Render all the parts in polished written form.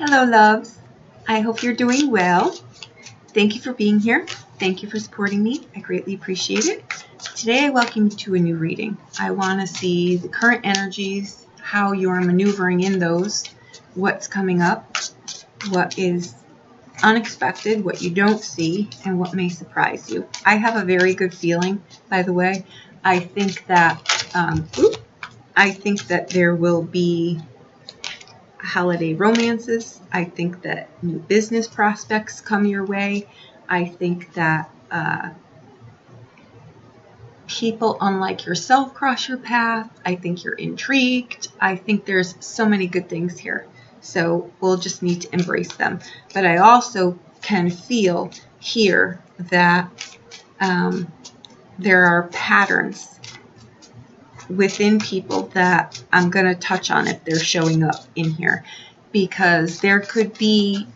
Hello, loves. I hope you're doing well. Thank you for being here. Thank you for supporting me. I greatly appreciate it. Today, I welcome you to a new reading. I want to see the current energies, how you're maneuvering in those, what's coming up, what is unexpected, what you don't see, and what may surprise you. I have a very good feeling, by the way. I think that there will be holiday romances. I think that new business prospects come your way. I think that people unlike yourself cross your path. I think you're intrigued. I think there's so many good things here. So we'll just need to embrace them. But I also can feel here that there are patterns within people that I'm going to touch on if they're showing up in here, because there could be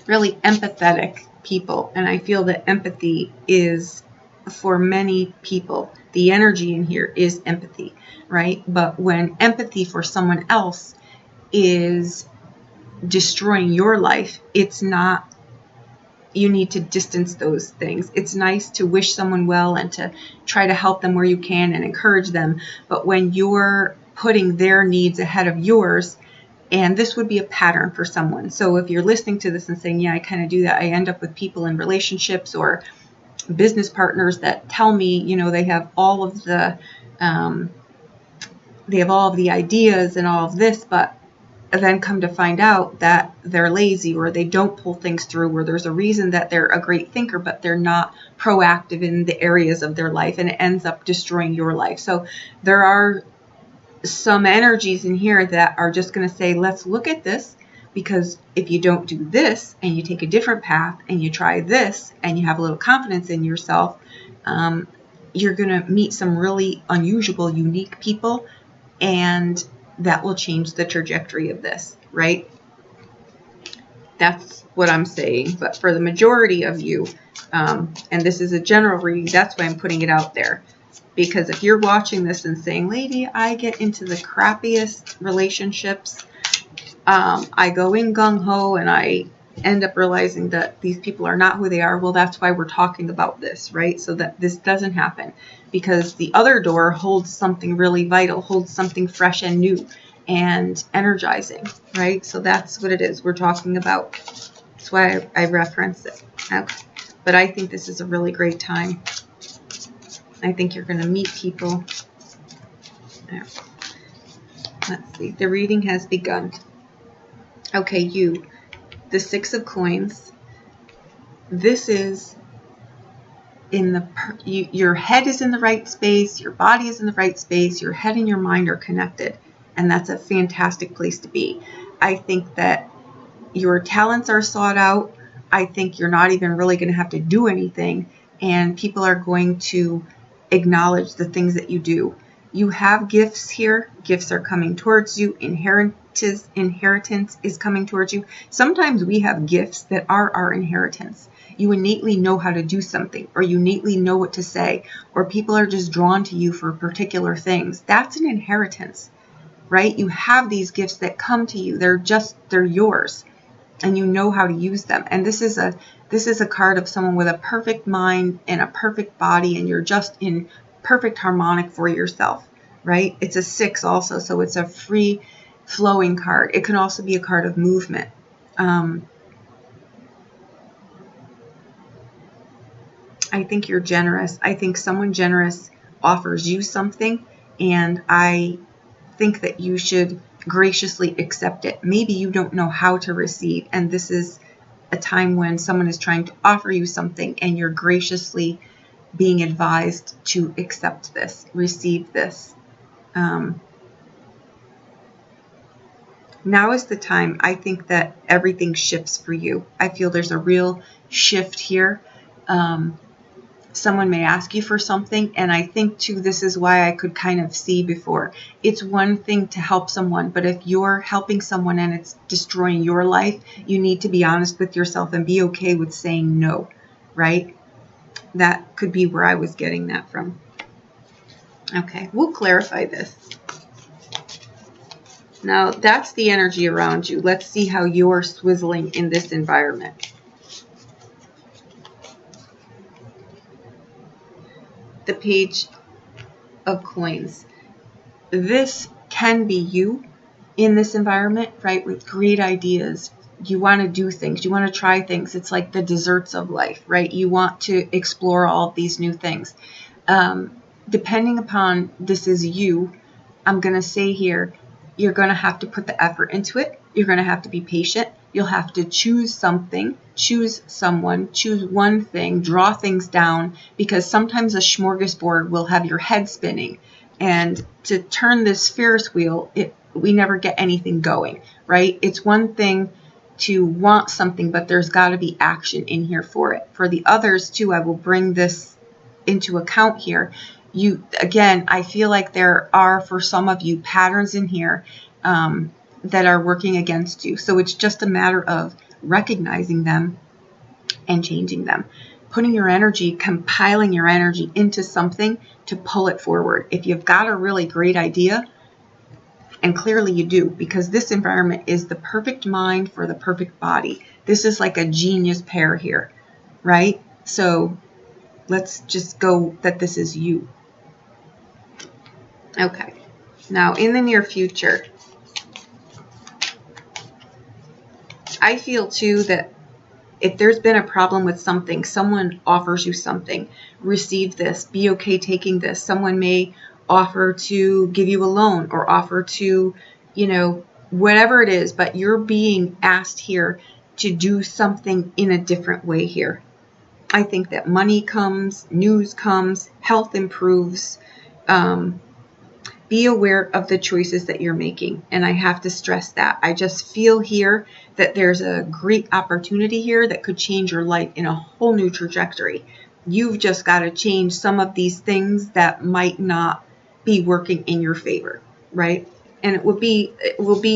really empathetic people, and I feel that empathy is, for many people, the energy in here is empathy, right? But when empathy for someone else is destroying your life, it's not. You need to distance those things. It's nice to wish someone well and to try to help them where you can and encourage them. But when you're putting their needs ahead of yours, and this would be a pattern for someone. So if you're listening to this and saying, yeah, I kind of do that. I end up with people in relationships or business partners that tell me, they have all of the ideas and all of this, but then come to find out that they're lazy or they don't pull things through, or there's a reason that they're a great thinker, but they're not proactive in the areas of their life, and it ends up destroying your life. So there are some energies in here that are just going to say, let's look at this, because if you don't do this and you take a different path and you try this and you have a little confidence in yourself, you're going to meet some really unusual, unique people, and that will change the trajectory of this, right? That's what I'm saying. But for the majority of you, and this is a general reading, that's why I'm putting it out there. Because if you're watching this and saying, lady, I get into the crappiest relationships, I go in gung-ho and I end up realizing that these people are not who they are, well, that's why we're talking about this, right? So that this doesn't happen. Because the other door holds something really vital, holds something fresh and new and energizing, right? So that's what it is we're talking about. That's why I reference it. Okay. But I think this is a really great time. I think you're going to meet people. Let's see. The reading has begun. Okay, you. The Six of Coins. This is your head is in the right space, your body is in the right space, your head and your mind are connected, and that's a fantastic place to be. I think that your talents are sought out. I think you're not even really going to have to do anything, and people are going to acknowledge the things that you do. You have gifts here. Gifts are coming towards you. Inheritance is coming towards you. Sometimes we have gifts that are our inheritance. You innately know how to do something, or you innately know what to say, or people are just drawn to you for particular things. That's an inheritance, right? You have these gifts that come to you. They're yours, and you know how to use them. And this is a card of someone with a perfect mind and a perfect body, and you're just in perfect harmonic for yourself, right? It's a 6 also, so it's a free flowing card. It can also be a card of movement. I think you're generous. I think someone generous offers you something, and I think that you should graciously accept it. Maybe you don't know how to receive, and this is a time when someone is trying to offer you something, and you're graciously being advised to accept this, receive this. Now is the time. I think that everything shifts for you. I feel there's a real shift here. Someone may ask you for something, and I think too, this is why I could kind of see before. It's one thing to help someone, but if you're helping someone and it's destroying your life, you need to be honest with yourself and be okay with saying no, right? That could be where I was getting that from. Okay, we'll clarify this. Now, that's the energy around you. Let's see how you're swizzling in this environment. The Page of Coins. This can be you in this environment, right? With great ideas. You want to do things. You want to try things. It's like the desserts of life, right? You want to explore all of these new things. Depending upon this is you, I'm going to say here, you're going to have to put the effort into it. You're going to have to be patient. You'll have to choose something, choose someone, choose one thing, draw things down, because sometimes a smorgasbord will have your head spinning. And to turn this Ferris wheel, we never get anything going, right? It's one thing to want something, but there's got to be action in here for it. For the others too, I will bring this into account here. Again, I feel like there are, for some of you, patterns in here that are working against you. So it's just a matter of recognizing them and changing them. Putting your energy, compiling your energy into something to pull it forward. If you've got a really great idea, and clearly you do, because this environment is the perfect mind for the perfect body. This is like a genius pair here, right? So let's just go that this is you. Okay. Now, in the near future, I feel too that if there's been a problem with something, someone offers you something, receive this, be okay taking this. Someone may offer to give you a loan or offer to, whatever it is, but you're being asked here to do something in a different way here. I think that money comes, news comes, health improves. Be aware of the choices that you're making. And I have to stress that. I just feel here that there's a great opportunity here that could change your life in a whole new trajectory. You've just got to change some of these things that might not be working in your favor, right? And it will be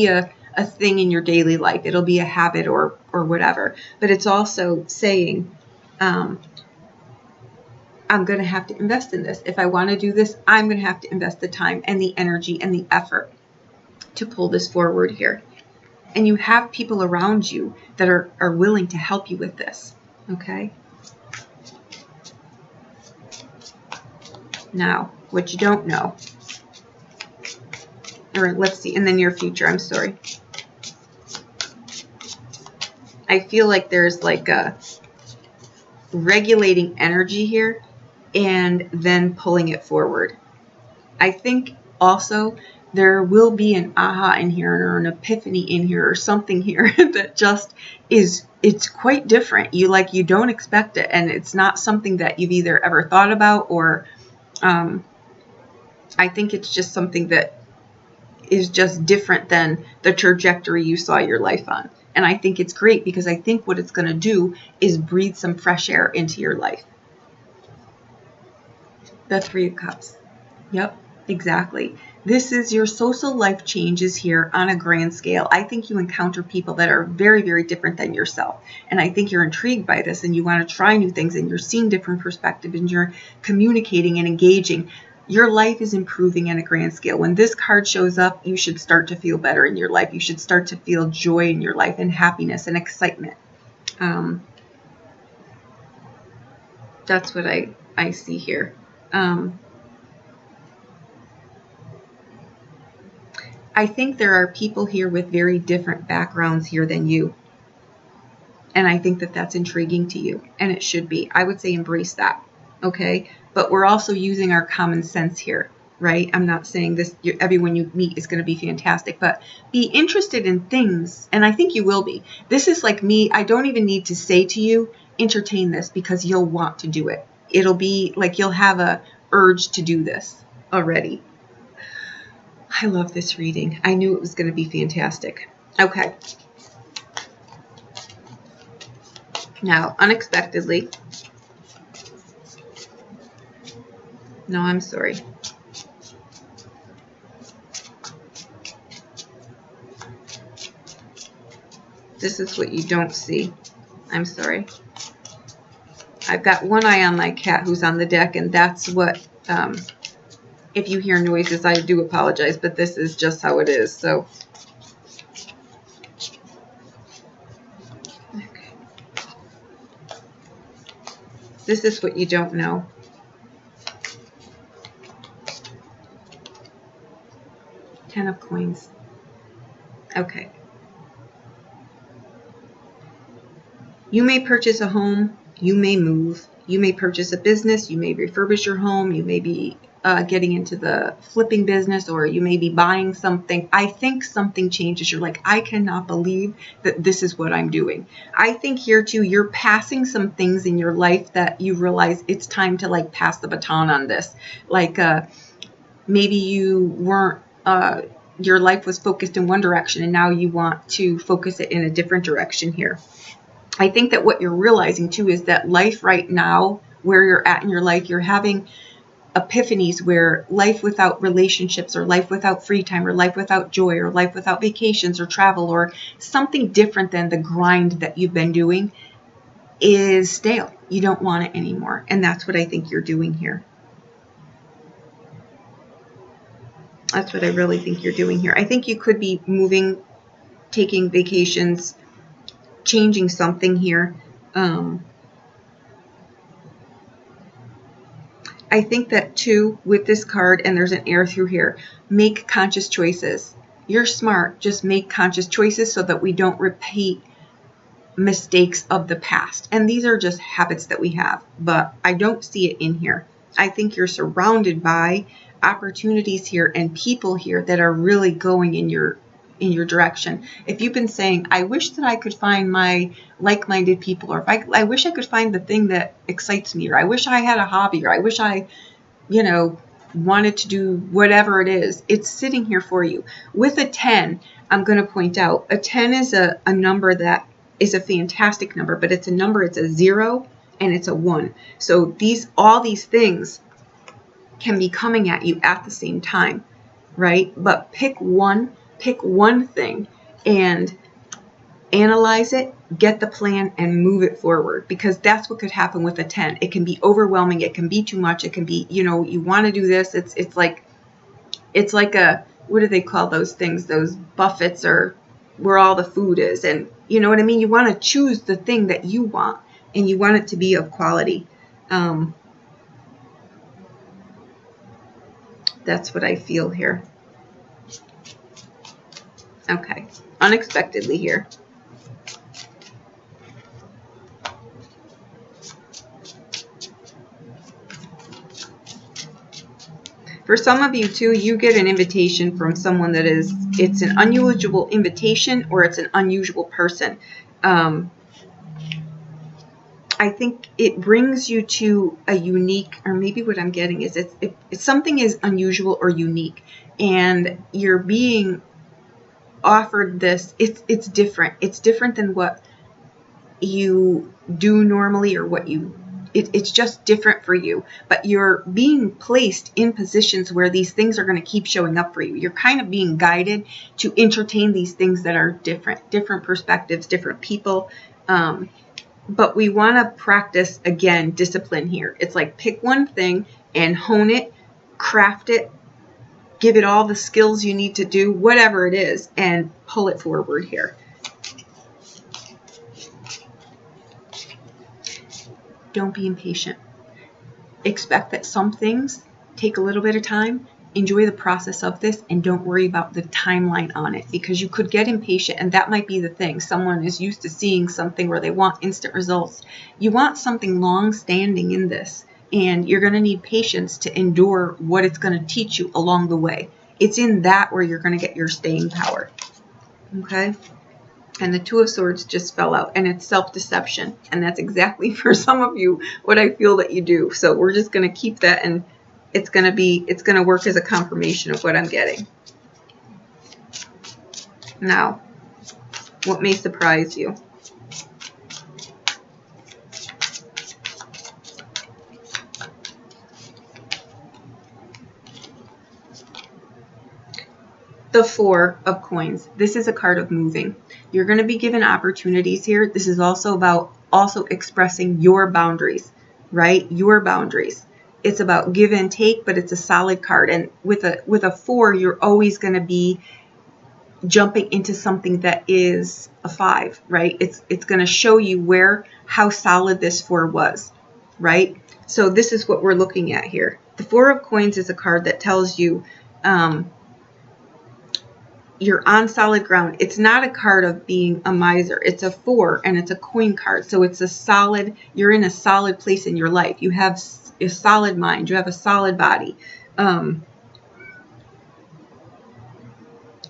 a thing in your daily life. It'll be a habit or whatever. But it's also saying, I'm going to have to invest in this. If I want to do this, I'm going to have to invest the time and the energy and the effort to pull this forward here. And you have people around you that are willing to help you with this. Okay? Now, what you don't know, or let's see, in the near future, I'm sorry. I feel like there's like a regulating energy here and then pulling it forward. I think also there will be an aha in here or an epiphany in here or something here that just it's quite different. You don't expect it, and it's not something that you've either ever thought about or I think it's just something that is just different than the trajectory you saw your life on. And I think it's great because I think what it's going to do is breathe some fresh air into your life. The Three of Cups. Yep, exactly. This is your social life changes here on a grand scale. I think you encounter people that are very, very different than yourself. And I think you're intrigued by this and you want to try new things and you're seeing different perspectives and you're communicating and engaging. Your life is improving on a grand scale. When this card shows up, you should start to feel better in your life. You should start to feel joy in your life and happiness and excitement. That's what I see here. I think there are people here with very different backgrounds here than you. And I think that that's intriguing to you. And it should be. I would say embrace that. Okay? But we're also using our common sense here, right? I'm not saying this, everyone you meet is going to be fantastic, but be interested in things. And I think you will be. This is like me. I don't even need to say to you, entertain this, because you'll want to do it. It'll be like you'll have a urge to do this already. I love this reading. I knew it was going to be fantastic. Okay. Now, unexpectedly. No, I'm sorry. This is what you don't see. I'm sorry. I've got one eye on my cat who's on the deck, and that's what If you hear noises, I do apologize, but this is just how it is. So, okay. This is what you don't know. Ten of coins. Okay. You may purchase a home. You may move. You may purchase a business. You may refurbish your home. You may be getting into the flipping business, or you may be buying something. I think something changes. You're like, I cannot believe that this is what I'm doing. I think here too, you're passing some things in your life that you realize it's time to like pass the baton on this. Like maybe you weren't, your life was focused in one direction and now you want to focus it in a different direction here. I think that what you're realizing too is that life right now, where you're at in your life, you're having epiphanies where life without relationships, or life without free time, or life without joy, or life without vacations or travel, or something different than the grind that you've been doing is stale. You don't want it anymore. And that's what I think you're doing here. That's what I really think you're doing here. I think you could be moving, taking vacations, changing something here. I think that too, with this card, and there's an air through here, make conscious choices. You're smart. Just make conscious choices so that we don't repeat mistakes of the past. And these are just habits that we have, but I don't see it in here. I think you're surrounded by opportunities here and people here that are really going in your direction. If you've been saying, I wish that I could find my like-minded people, or if I wish I could find the thing that excites me, or I wish I had a hobby, or I wish I, wanted to do whatever it is, it's sitting here for you. With a 10, I'm going to point out, a 10 is a number that is a fantastic number, but it's a number, it's a 0 and it's a 1. So all these things can be coming at you at the same time, right? But pick one thing and analyze it, get the plan, and move it forward, because that's what could happen with a 10. It can be overwhelming. It can be too much. It can be, you want to do this. It's like a, what do they call those things? Those buffets, or where all the food is. And you know what I mean? You want to choose the thing that you want, and you want it to be of quality. That's what I feel here. Okay, unexpectedly here. For some of you too, you get an invitation from someone that it's an unusual invitation, or it's an unusual person. I think it brings you to a unique, or maybe what I'm getting is it's something is unusual or unique, and you're being offered this. It's different. It's different than what you do normally, or what it's just different for you, but you're being placed in positions where these things are going to keep showing up for you. You're kind of being guided to entertain these things that are different perspectives, different people. But we want to practice, again, discipline here. It's like pick one thing and hone it, craft it, give it all the skills you need to do, whatever it is, and pull it forward here. Don't be impatient. Expect that some things take a little bit of time. Enjoy the process of this, and don't worry about the timeline on it, because you could get impatient, and that might be the thing. Someone is used to seeing something where they want instant results. You want something long-standing in this, and you're going to need patience to endure what it's going to teach you along the way. It's in that where you're going to get your staying power. Okay? And the Two of Swords just fell out, and it's self-deception. And that's exactly, for some of you, what I feel that you do. So we're just going to keep that, and it's going to work as a confirmation of what I'm getting. Now, what may surprise you? The Four of Coins. This is a card of moving. You're going to be given opportunities here. This is also about expressing your boundaries, right? Your boundaries. it's about give and take, but it's a solid card. And with a 4, you're always going to be jumping into something that is a 5, right? It's going to show you how solid this 4 was, right? So this is what we're looking at here. The 4 of Coins is a card that tells you you're on solid ground. It's not a card of being a miser. It's a 4 and it's a coin card. So it's you're in a solid place in your life. You have a solid mind. You have a solid body.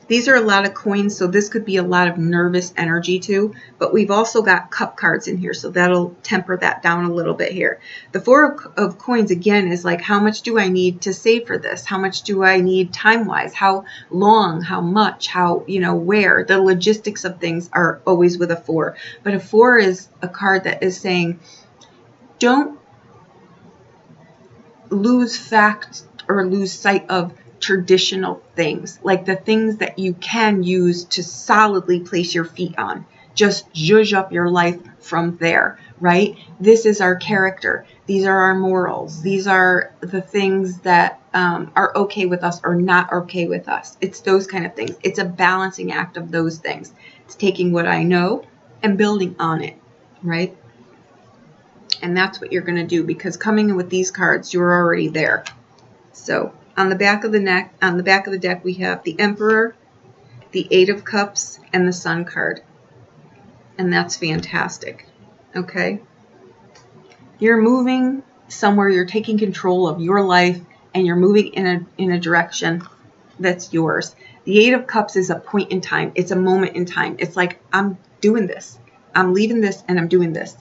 These are a lot of coins, so this could be a lot of nervous energy too. But we've also got cup cards in here, so that'll temper that down a little bit here. The 4 of Coins, again, is like, how much do I need to save for this? How much do I need time-wise? How long? How much? How, where? The logistics of things are always with a 4. But a 4 is a card that is saying, don't lose fact or lose sight of traditional things, like the things that you can use to solidly place your feet on. Just zhuzh up your life from there, right? This is our character. These are our morals. These are the things that are okay with us or not okay with us. It's those kind of things. It's a balancing act of those things. It's taking what I know and building on it, right? And that's what you're going to do, because coming in with these cards, you're already there. So on the back of the deck, we have the Emperor, the 8 of Cups, and the Sun card. And that's fantastic. Okay? You're moving somewhere, you're taking control of your life, and you're moving in a direction that's yours. The 8 of Cups is a point in time. It's a moment in time. It's like, I'm doing this. I'm leaving this and I'm doing this.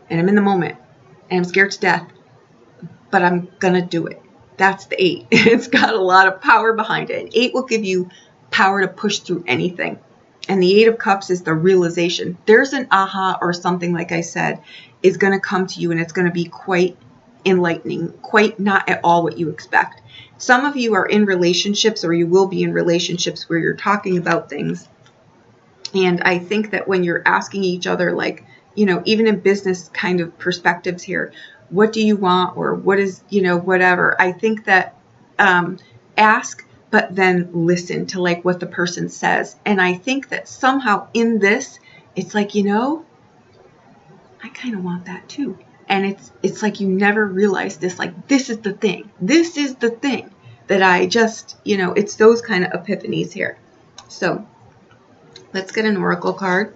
And I'm in the moment. And I'm scared to death. But I'm going to do it. That's the 8. It's got a lot of power behind it. 8 will give you power to push through anything. And the 8 of Cups is the realization. There's an aha or something, like I said, is going to come to you, and it's going to be quite enlightening, quite not at all what you expect. Some of you are in relationships, or you will be in relationships where you're talking about things. And I think that when you're asking each other, like, even in business kind of perspectives here, what do you want, or what is, whatever. I think that ask, but then listen to like what the person says. And I think that somehow in this, it's like, I kind of want that too. And it's like you never realize this, like, this is the thing. This is the thing that I just, it's those kind of epiphanies here. So let's get an oracle card.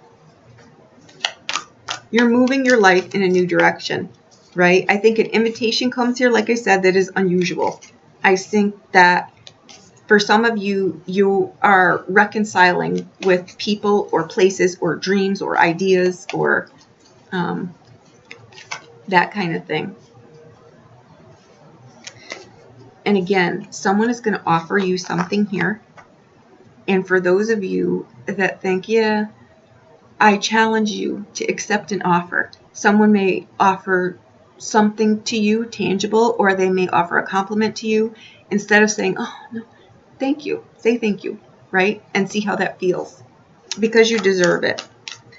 You're moving your life in a new direction. Right? I think an invitation comes here, like I said, that is unusual. I think that for some of you, you are reconciling with people or places or dreams or ideas or that kind of thing. And again, someone is going to offer you something here. And for those of you that think, yeah, I challenge you to accept an offer. Someone may offer something to you tangible, or they may offer a compliment to you. Instead of saying, oh no, thank you, say thank you, right? And see how that feels, because you deserve it.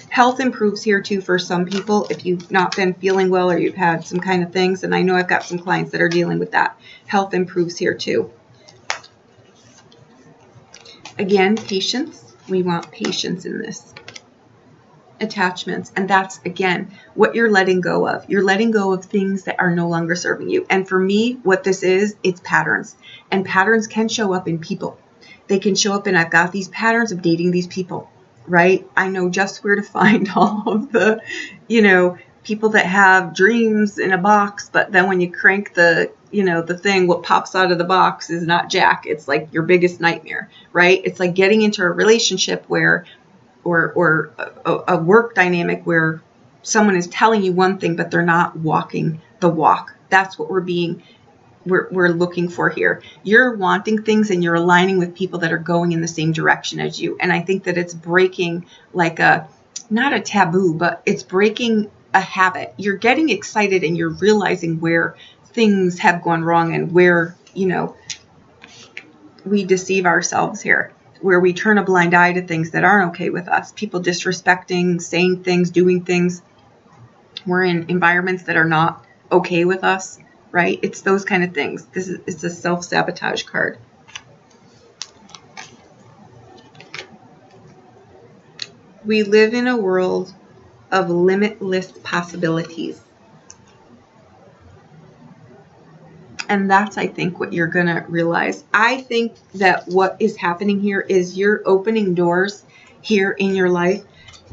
Health improves here too for some people. If you've not been feeling well, or you've had some kind of things, and I know I've got some clients that are dealing with that, health improves here too. Again, patience. We want patience in this. Attachments, and that's again what you're letting go of. You're letting go of things that are no longer serving you. And for me, what this is, it's patterns. And patterns can show up in people. They can show up in, I've got these patterns of dating these people, right? I know just where to find all of the, people that have dreams in a box, but then when you crank the thing, what pops out of the box is not Jack. It's like your biggest nightmare, right? It's like getting into a relationship where or a work dynamic where someone is telling you one thing, but they're not walking the walk. That's what we're looking for here. You're wanting things and you're aligning with people that are going in the same direction as you. And I think that it's breaking like not a taboo, but it's breaking a habit. You're getting excited and you're realizing where things have gone wrong and where, we deceive ourselves here, where we turn a blind eye to things that aren't okay with us. People disrespecting, saying things, doing things. We're in environments that are not okay with us. right? It's those kind of things. It's a self-sabotage card. We live in a world of limitless possibilities. And that's, I think, what you're going to realize. I think that what is happening here is you're opening doors here in your life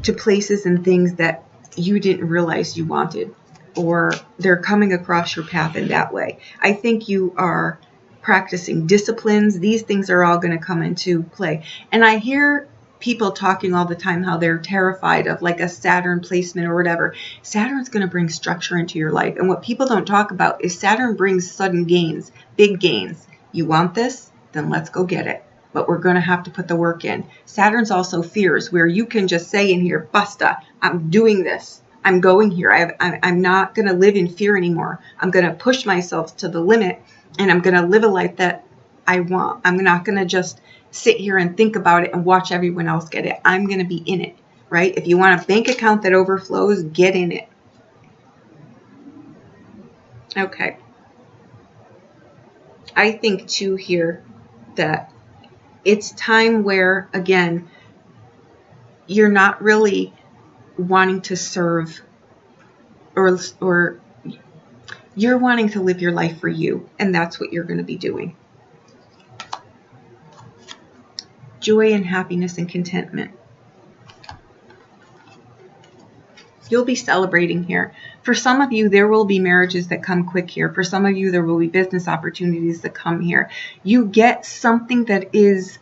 to places and things that you didn't realize you wanted, or they're coming across your path in that way. I think you are practicing disciplines. These things are all going to come into play. And I hear people talking all the time how they're terrified of like a Saturn placement or whatever. Saturn's going to bring structure into your life. And what people don't talk about is Saturn brings sudden gains, big gains. You want this? Then let's go get it. But we're going to have to put the work in. Saturn's also fears, where you can just say in here, basta, I'm doing this. I'm going here. I'm not going to live in fear anymore. I'm going to push myself to the limit, and I'm going to live a life that I want. I'm not going to just sit here and think about it and watch everyone else get it. I'm going to be in it, right? If you want a bank account that overflows, get in it. Okay. I think too here that it's time where, again, you're not really wanting to serve, or you're wanting to live your life for you, and that's what you're going to be doing. Joy and happiness and contentment. You'll be celebrating here. For some of you, there will be marriages that come quick here. For some of you, there will be business opportunities that come here. You get something that is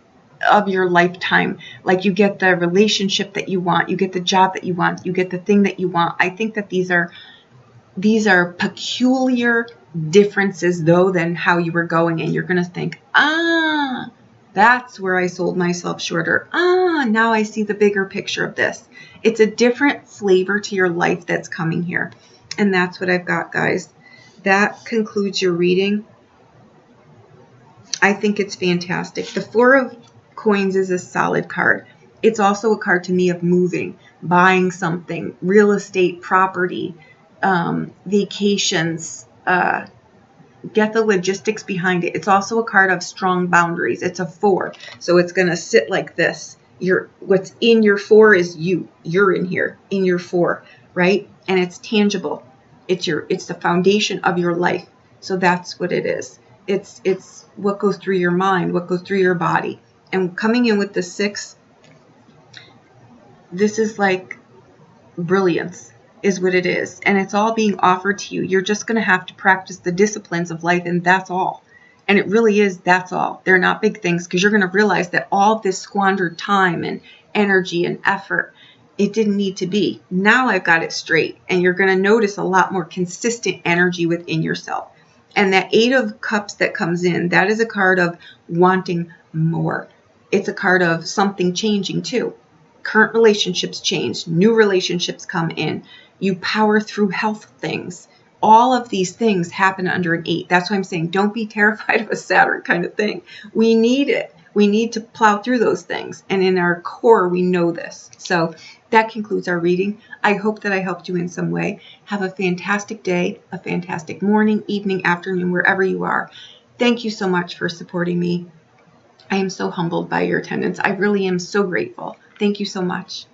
of your lifetime. Like you get the relationship that you want. You get the job that you want. You get the thing that you want. I think that these are peculiar differences, though, than how you were going. And you're going to think, that's where I sold myself shorter. Now I see the bigger picture of this. It's a different flavor to your life that's coming here. And that's what I've got, guys. That concludes your reading. I think it's fantastic. The Four of Coins is a solid card. It's also a card to me of moving, buying something, real estate, property, vacations, get the logistics behind it. It's also a card of strong boundaries. It's a 4. So it's going to sit like this. What's in your 4 is you. You're in here, in your 4, right? And it's tangible. It's the foundation of your life. So that's what it is. It's what goes through your mind, what goes through your body. And coming in with the 6, this is like brilliance is what it is. And it's all being offered to you. You're just going to have to practice the disciplines of life, and that's all. And it really is, that's all. They're not big things, because you're going to realize that all this squandered time and energy and effort, it didn't need to be. Now I've got it straight. And you're going to notice a lot more consistent energy within yourself. And that 8 of Cups that comes in, that is a card of wanting more. It's a card of something changing too. Current relationships change. New relationships come in. You power through health things. All of these things happen under an 8. That's why I'm saying don't be terrified of a Saturn kind of thing. We need it. We need to plow through those things. And in our core, we know this. So that concludes our reading. I hope that I helped you in some way. Have a fantastic day, a fantastic morning, evening, afternoon, wherever you are. Thank you so much for supporting me. I am so humbled by your attendance. I really am so grateful. Thank you so much.